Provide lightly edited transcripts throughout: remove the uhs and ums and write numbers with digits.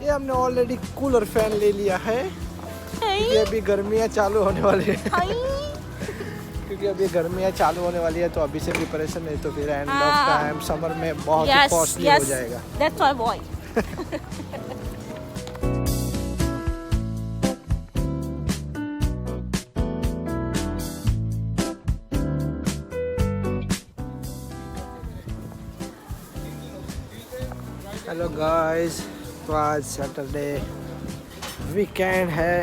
ये हमने already cooler fan ले लिया है क्योंकि अभी गर्मियाँ चालू होने वाली है क्योंकि अभी गर्मियाँ चालू होने वाली है तो अभी से प्रिपरेशन नहीं तो फिर एंड ऑफ टाइम समर में बहुत ही कॉस्टली हो जाएगा। That's our boy. Hello guys, तो आज सैटरडे वीकेंड है।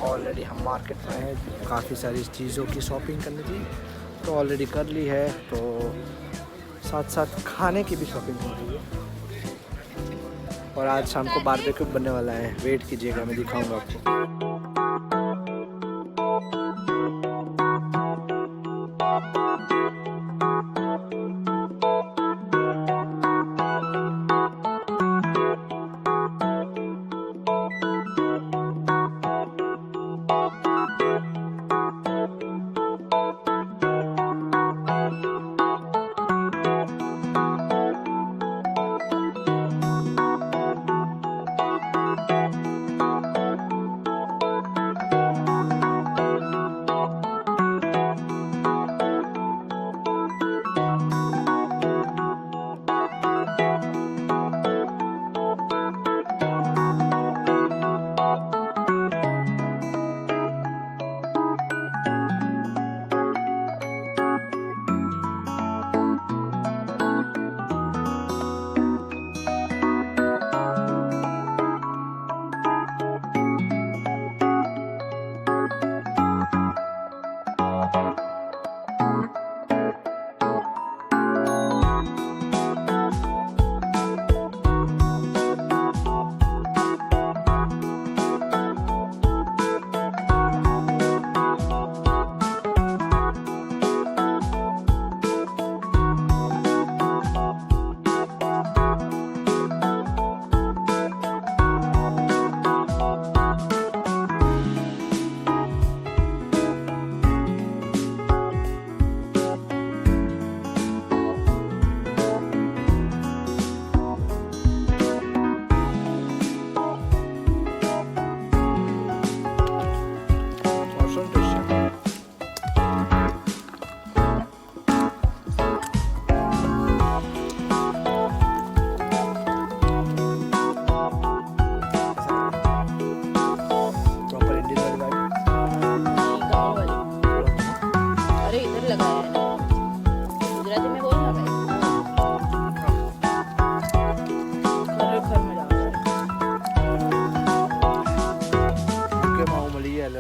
ऑलरेडी हम मार्केट में हैं, काफ़ी सारी चीज़ों की शॉपिंग करनी थी तो ऑलरेडी कर ली है, तो साथ साथ खाने की भी शॉपिंग हो रही है। और आज शाम को बारबेक्यू बनने वाला है, वेट कीजिएगा, मैं दिखाऊंगा आपको।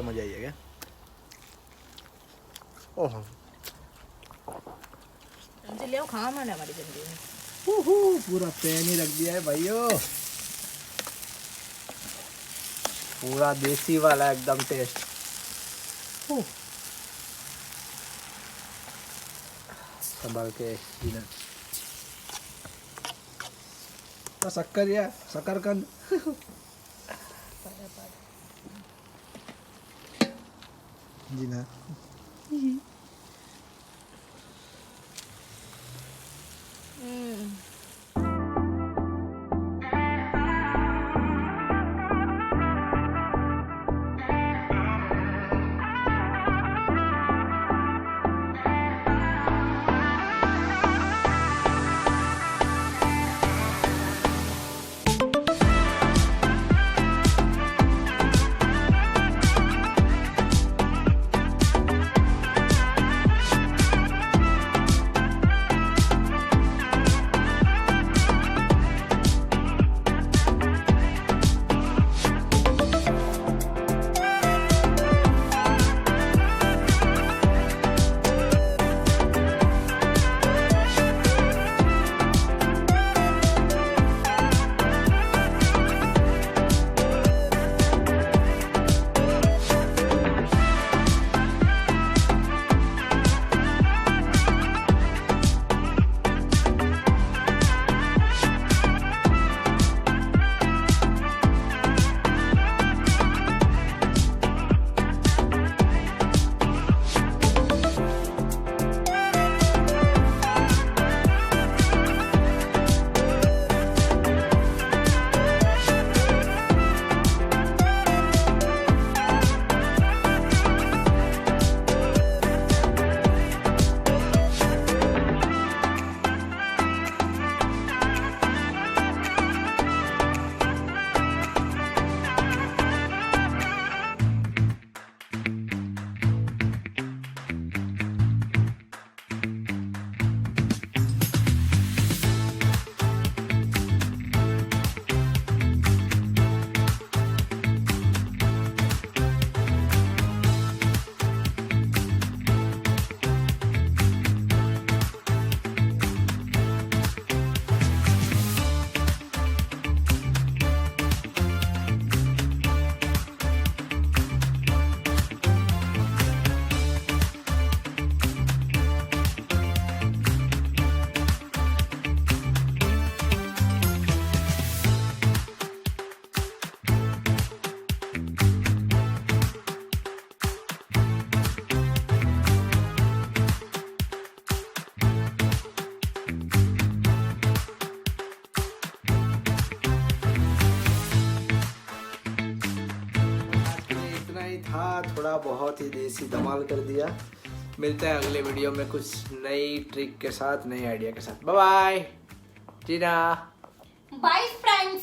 मजा आइएगा। ओह पूरा पैन ही रख दिया है भाइयों, पूरा देसी वाला एकदम टेस्ट। संभाल के शक्कर या शकरकंद जी ना। थोड़ा बहुत ही देसी धमाल कर दिया। मिलते हैं अगले वीडियो में कुछ नई ट्रिक के साथ, नई आइडिया के साथ। बाय बाय टीना, बाय फ्रेंड्स।